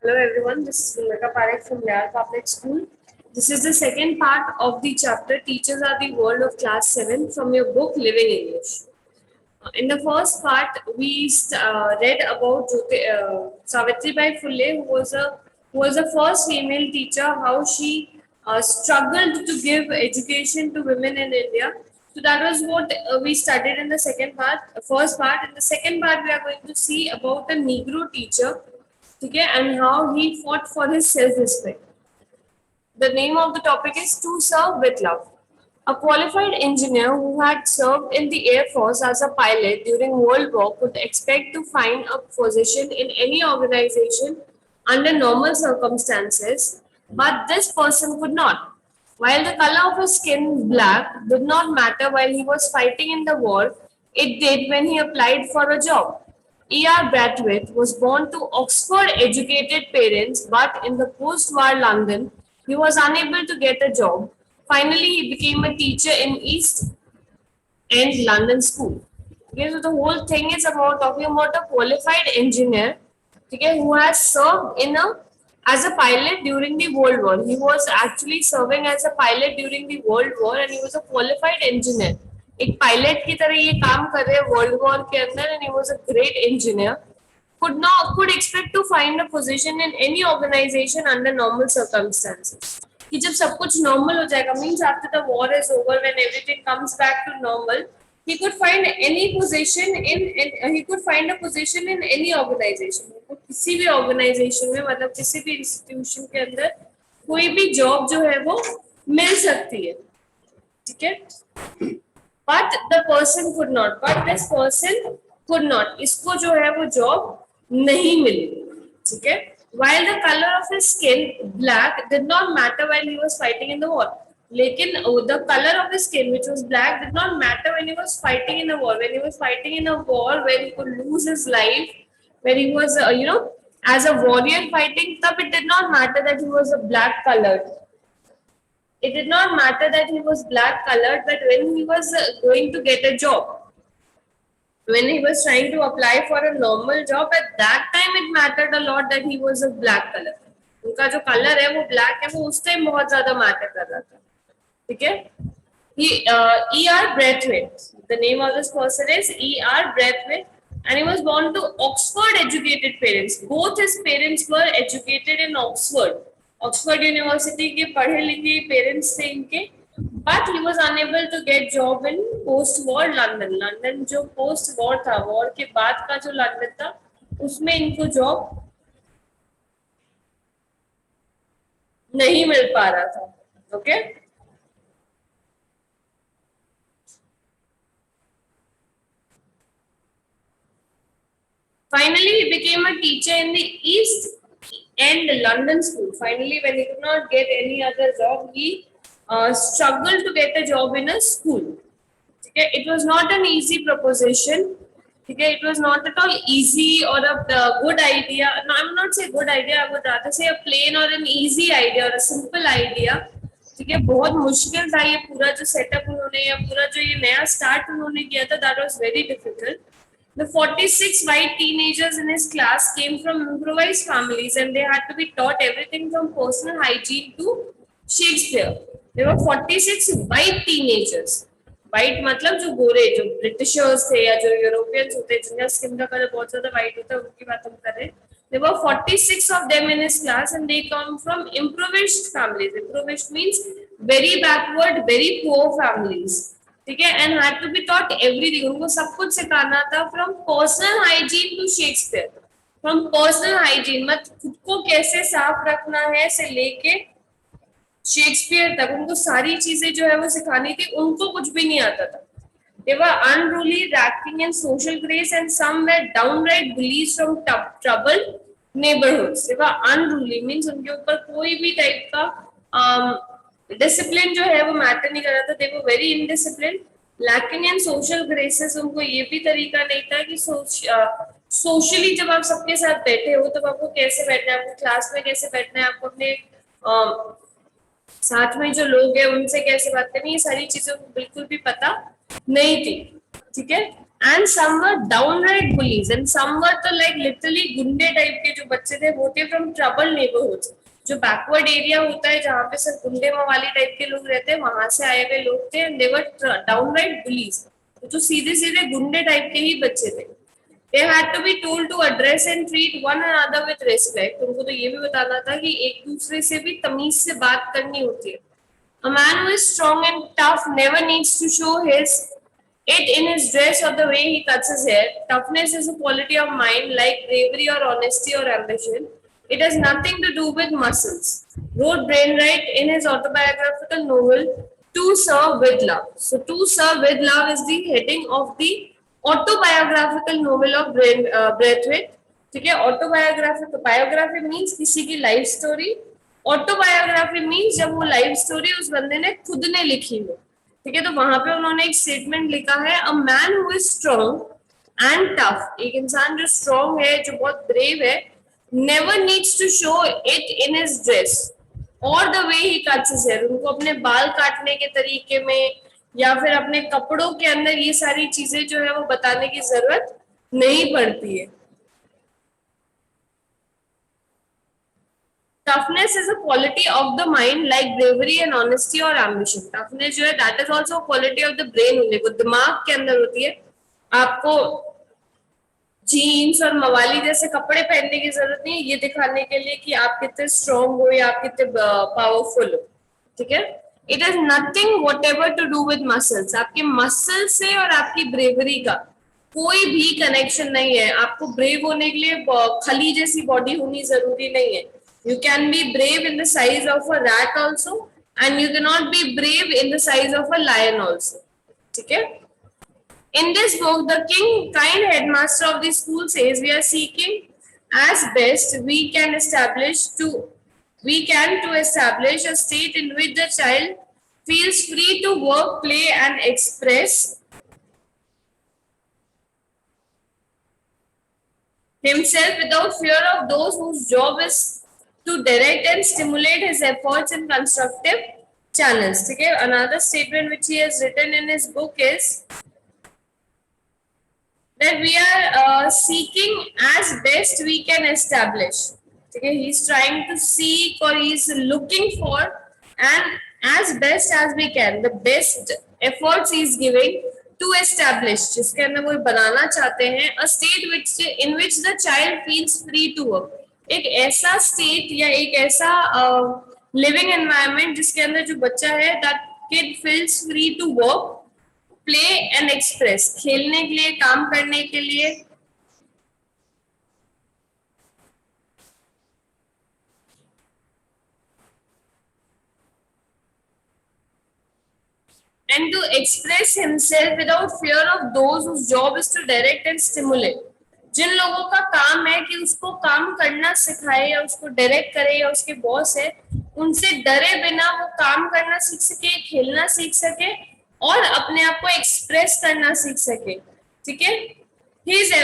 Hello everyone, this is Bhumika Parekh from Layar Public School. This is the second part of the chapter Teachers Are the World of Class 7 from your book Living English. In the first part, we read about Savitri Bai Phule, who was the first female teacher, how she struggled to give education to women in India. So that was what we studied in the first part. In the second part, we are going to see about a Negro teacher, okay, and how he fought for his self-respect. The name of the topic is To Serve with Love. A qualified engineer who had served in the Air Force as a pilot during World War could expect to find a position in any organization under normal circumstances, but this person could not. While the color of his skin, black, did not matter while he was fighting in the war, it did when he applied for a job. E.R. Brathwaite was born to Oxford-educated parents, but in the post-war London, he was unable to get a job. Finally, he became a teacher in East End London School. Okay, so the whole thing is about talking about a qualified engineer, okay, who has served as a pilot during the World War. He was actually serving as a pilot during the World War, and he was a qualified engineer. एक pilot की तरह ये काम कर रहे हैं world war के अंदर, and he was a great engineer. Could expect to find a position in any organization under normal circumstances. कि जब सब कुछ नॉर्मल हो जाएगा, means after the war is over, when everything comes back to normal, he could find any position he could find a position in any organization. किसी भी organisation में, मतलब किसी भी इंस्टीट्यूशन के अंदर कोई भी जॉब जो है वो मिल सकती है, ठीक है. But the person could not, but this person could not, इसको जो है वो जॉब नहीं मिली, ठीक है. While the color of his skin, black, did not matter while he was fighting in the war. लेकिन the color of his skin, which was black, did not matter when he was fighting in a war. When he was fighting in a war where he could lose his life, where he was, as a warrior fighting, तब it did not matter that he was a black colored. It did not matter that he was black colored, but when he was going to get a job, when he was trying to apply for a normal job, at that time it mattered a lot that he was a black color. उनका जो colour है वो black है, वो उस time बहुत ज्यादा matter कर रहा था, ठीक है. E.R. Brathwaite, the name of this person is E.R. Brathwaite, and he was born to Oxford educated parents. Both his parents were educated in Oxford. Oxford University के पढ़े लिखे पेरेंट्स थे इनके, but he was unable to get job in post-war London. London जो post-war था, war के बाद का जो लंदन था, उसमें इनको जॉब नहीं मिल पा रहा था, okay. Finally, he became a teacher in the East End London School. Finally, when he could not get any other job, he struggled to get a job in a school. Okay, it was not an easy proposition. Okay, it was not at all easy or a good idea. No, I would not say good idea. I would rather say a plain or an easy idea or a simple idea. ठीक है, बहुत मुश्किल था ये पूरा जो setup उन्होंने, या पूरा जो ये नया स्टार्ट उन्होंने किया था, that was very difficult. The 46 white teenagers in his class came from improvised families, and they had to be taught everything from personal hygiene to Shakespeare. There were 46 white teenagers. White मतलब जो गोरे, जो Britishers थे या जो Europeans होते हैं जिनका skin का कलर बहुत ज्यादा व्हाइट होता है, उनकी बात हम कर रहे हैं. There were 46 of them in his class, and they come from impoverished families. Impoverished means very backward, very poor families. ठीक है, and had to be taught everything. उनको सब कुछ सिखाना था, from personal hygiene to Shakespeare. From personal hygiene, मतलब खुद को कैसे साफ रखना है से लेके शेक्सपियर तक, उनको सारी चीजें जो है वो सिखानी थी. उनको कुछ भी नहीं आता था. They were unruly, lacking in social grace, and some were downright bullies from troubled neighborhoods. They were unruly means उनके ऊपर कोई भी टाइप का डिसिप्लिन जो है वो मैटर नहीं कर रहा था. They were very indisciplined, lacking in social graces. उनको ये भी तरीका नहीं था कि सोशली जब आप सबके साथ बैठे हो तब आपको कैसे बैठना है, आपको क्लास में कैसे बैठना है, आपको अपने साथ में जो लोग हैं उनसे कैसे बात करनी, ये सारी चीजों को बिल्कुल भी पता नहीं थी, ठीक है. and some were downright bullies and some were तो like literally गुंडे टाइप के जो बच्चे थे वो थे from troubled neighborhoods, जो बैकवर्ड एरिया होता है जहाँ पे सिर्फ गुंडे मवाली टाइप के लोग रहते हैं, वहां से आए हुए लोग थे and they were downright bullies, तो सीधे सीधे गुंडे टाइप के ही बच्चे थे. They had to be told to address and treat one another with respect. उनको तो ये भी बताना था कि एक दूसरे से भी तमीज से बात करनी होती है. A man who is strong and tough never needs to show it in his dress or the way he cuts his hair. Toughness is a quality of mind like bravery or honesty or ambition. It has nothing to do with muscles, wrote Brainwright in his autobiographical novel To Serve with Love. So, To Serve with Love is the heading of the autobiographical novel of Braithwaite. ठीक है, autobiography, biography means किसी की life story, autobiography means जब वो life story उस बंदे ने खुद ने लिखी हो. ठीक है, तो वहां पे उन्होंने एक स्टेटमेंट लिखा है, a man who is strong and tough, एक इंसान जो स्ट्रॉन्ग है, जो बहुत ब्रेव है, never needs to show it in his dress or the way he cuts his hair. उनको अपने बाल काटने के तरीके में या फिर अपने कपड़ों के अंदर ये सारी चीजें जो है वो बताने की जरूरत नहीं पड़ती है. Toughness is a quality of the mind like bravery and honesty or ambition. Toughness जो है that is also a quality of the brain only. वो दिमाग के अंदर होती है. आपको जीन्स और मवाली जैसे कपड़े पहनने की जरूरत नहीं है ये दिखाने के लिए कि आप कितने स्ट्रॉन्ग हो या आप कितने पावरफुल हो. ठीक है, it is nothing whatever to do with muscles. आपके मसल से और आपकी ब्रेवरी का कोई भी कनेक्शन नहीं है. आपको ब्रेव होने के लिए खली जैसी बॉडी होनी जरूरी नहीं है. You can be brave in the size of a rat also, and you cannot be brave in the size of a lion also. ठीक है? In this book, the kind headmaster of the school says we are seeking as best we can to establish a state in which the child feels free to work, play, and express himself without fear of those whose job is to direct and stimulate his efforts in constructive channels. Okay, another statement which he has written in his book is that we are seeking as best we can establish. Okay, he's trying to seek or he's looking for, and as best as we can, the best efforts he's giving to establish, जिसके अंदर वो बनाना चाहते हैं, a state in which the child feels free to work. एक ऐसा state या एक ऐसा लिविंग एनवायरनमेंट जिसके अंदर जो बच्चा है that kid feels free to work, play and express, खेलने के लिए, काम करने के लिए, and to express himself without fear of those whose job is to direct and stimulate. जिन लोगों का काम है कि उसको काम करना सिखाए या उसको डायरेक्ट करे या उसके बॉस है, उनसे डरे बिना वो काम करना सीख सके, खेलना सीख सके और अपने आप को एक्सप्रेस करना सीख सके. ठीक है, he is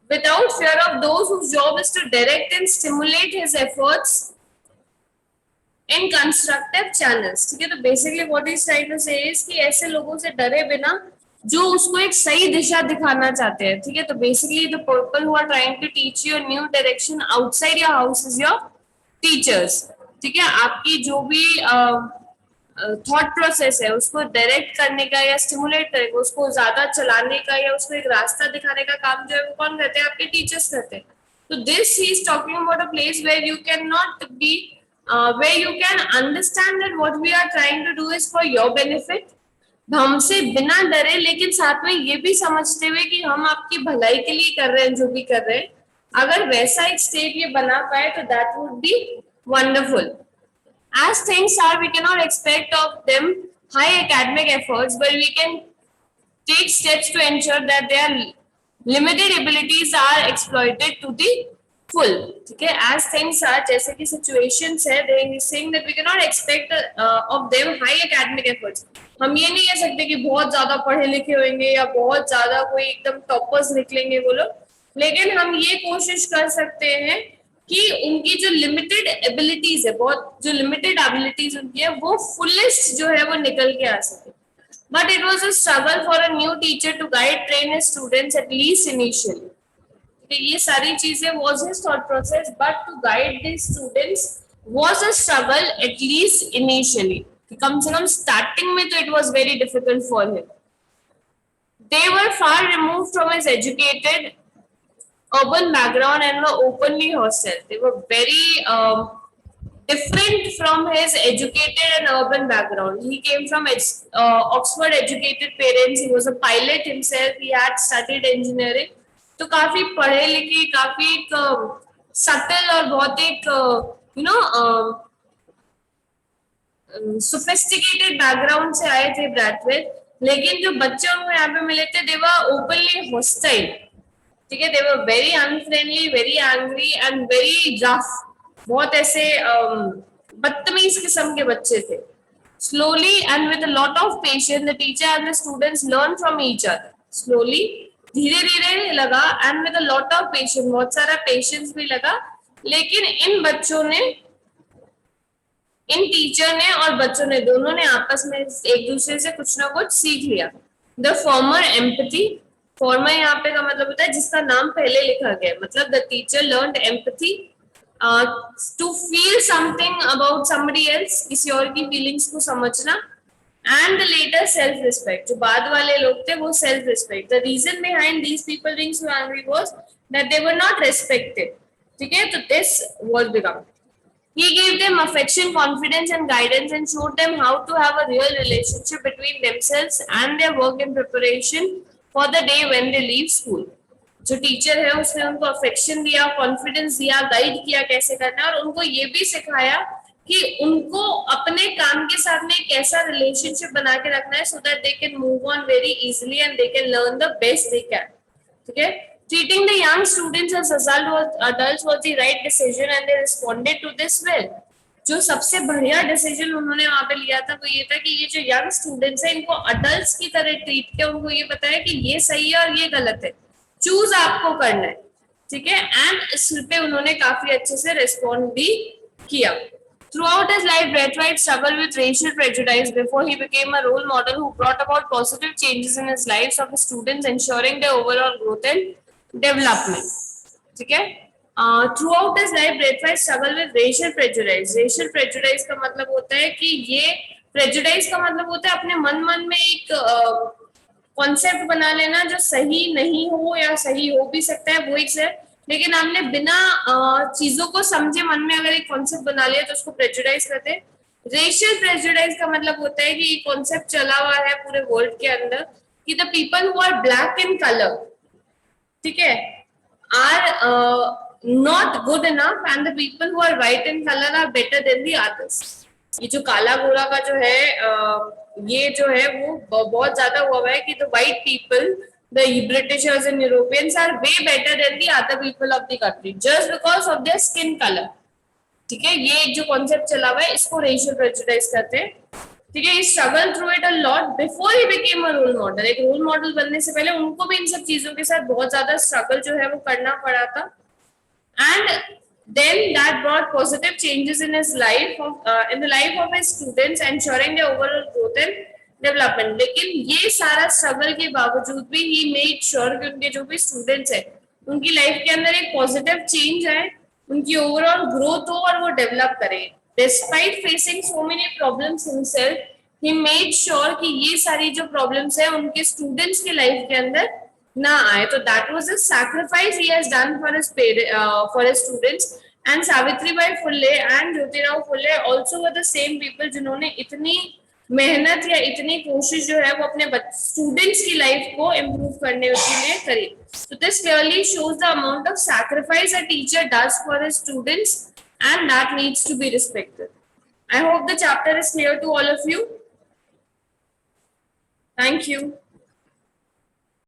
without fear of those whose job is to direct and stimulate his efforts in constructive channels. ठीक है, तो basically what is trying to say is कि ऐसे लोगों से डरे बिना जो उसको एक सही दिशा दिखाना चाहते हैं. ठीक है, तो basically the people who are trying to teach you new direction outside your house is your teachers. ठीक है, आपकी जो भी थॉट प्रोसेस है उसको डायरेक्ट करने का या स्टिमुलेट करेगा, उसको ज्यादा चलाने का या उसको एक रास्ता दिखाने का काम जो है वो कौन करते हैं? आपके टीचर्स करते हैं. तो this he is talking about a place where you can not be where you can understand that what we are trying to do is for your benefit, हमसे बिना डरे लेकिन साथ में ये भी समझते हुए कि हम आपकी भलाई के लिए कर रहे हैं जो भी कर रहे हैं. अगर वैसा एक स्टेट ये बना पाए तो that would be wonderful. As things are, we cannot expect of them high academic efforts, but we can take steps to ensure that their limited abilities are exploited to the full. ठीक है, as things are, जैसे कि situations है, they are saying that we cannot expect of them high academic efforts. हम ये नहीं कह सकते कि बहुत ज्यादा पढ़े लिखे होंगे या बहुत ज्यादा कोई एकदम टॉपर्स निकलेंगे वो लोग, लेकिन हम ये कोशिश कर सकते हैं कि उनकी जो लिमिटेड एबिलिटीज है, बहुत जो लिमिटेड एबिलिटीज उनकी है, वो फुलेस्ट जो है वो निकल के आ सके. but it was a struggle for a new teacher to guide, train his students at least initially. ये सारी चीजें was his thought process, but to guide these students was a struggle at least initially. कम से कम starting में तो it was very difficult for him. They were far removed from his educated urban background and were openly hostile. They were very different from his educated and urban background. He came from Oxford educated parents. He was a pilot himself. He had studied engineering. तो काफी पढ़े लिखे, काफी एक subtle और बहुत एक sophisticated background से आए थे ब्रैथवेट, लेकिन जो बच्चे उनको यहाँ पे मिले थे दे वर ओपनली हॉस्टाइल. ठीक है, they were very unfriendly, very angry and very rough. बहुत ऐसे बदतमीज किस्म के बच्चे थे. Slowly and with a lot of patience, the teacher and the students learn from each other. Slowly, धीरे धीरे लगा and with a lot of patience, बहुत सारा patience भी लगा. लेकिन इन बच्चों ने, इन टीचर ने और बच्चों ने, दोनों ने आपस में एक दूसरे से कुछ ना कुछ सीख लिया. The former empathy, former यहाँ पे का मतलब होता है जिसका नाम पहले लिखा गया, मतलब the teacher learned empathy, to feel something about somebody else, किसी और की feelings को समझना, and the later self respect, जो बाद वाले लोग थे वो self respect. The reason behind these people being so angry was that they were not respected. ठीक है, तो this was become. He gave them affection, confidence and guidance and showed them how to have a real relationship between themselves and their work in preparation for the day when they leave school. जो teacher है उसने उनको affection दिया, confidence दिया, guide किया कैसे करना है, और उनको ये भी सिखाया कि उनको अपने काम के साथ में कैसा रिलेशनशिप बना के रखना है, so that they can move on very easily and they can learn the best they can. ठीक है, treating the young students as adults was the right decision and they responded to this well. जो सबसे बढ़िया decision उन्होंने वहां पे लिया था वो ये था कि ये जो यंग स्टूडेंट्स है इनको अडल्ट्स की तरह ट्रीट किया, उनको ये बताया कि ये सही है और ये गलत है, चूज आपको करना है. ठीक है, एंड इस पे उन्होंने काफी अच्छे से रिस्पॉन्ड भी किया. Throughout his life, Braithwaite struggled with racial prejudice before he became a role model who brought about positive changes in his lives of his students, ensuring their overall growth and development. ठीक है, throughout his life, Braithwaite struggled with racial prejudice. Racial prejudice का मतलब होता है कि ये prejudice का मतलब होता है अपने मन में एक कॉन्सेप्ट बना लेना जो सही नहीं हो या सही हो भी सकता है, वो एक से, लेकिन आपने बिना चीजों को समझे मन में अगर एक कॉन्सेप्ट बना लिया तो उसको प्रेजुडाइज कहते हैं. रेशियल प्रेजुडाइज का मतलब होता है कि कॉन्सेप्ट चला हुआ है पूरे वर्ल्ड के अंदर कि the people who are black in colour, ठीक है, are not good enough and the people who are white in colour are better than the others. ये जो काला गोरा का जो है ये जो है वो बहुत ज्यादा हुआ है कि the white people, the Britishers and Europeans are way better than the other people of the country just because of their skin color. ठीक है, ये एक जो कॉन्सेप्ट चला हुआ है इसको रेशियल प्रेजुडाइज कहते हैं. ठीक है, he struggled through it a lot before he became a role model. एक रोल मॉडल बनने से पहले उनको भी इन सब चीजों के साथ बहुत ज्यादा स्ट्रगल जो है वो करना पड़ा था. And then that brought positive changes in his life in the life of his students, ensuring their overall growth and development. लेकिन ये सारा स्ट्रगल के बावजूद भी ही मेड श्योर कि उनके जो भी स्टूडेंट्स है उनकी लाइफ के अंदर एक पॉजिटिव चेंज आए, उनकी ओवरऑल ग्रोथ हो और वो डेवलप करे. Despite facing so many problems himself, he made sure कि ये सारी जो प्रॉब्लम्स है उनके स्टूडेंट्स के लाइफ के अंदर ना आए. तो that was a sacrifice he has done for his students. And Savitribai Phule and Jyotirao Phule also were the same people जिन्होंने इतनी मेहनत या इतनी कोशिश जो है वो अपने स्टूडेंट्स की लाइफ को इम्प्रूव करने के लिए करी. So this clearly shows the amount of sacrifice a teacher does for his students and that needs to be respected. I hope the chapter is clear to all of you. Thank you.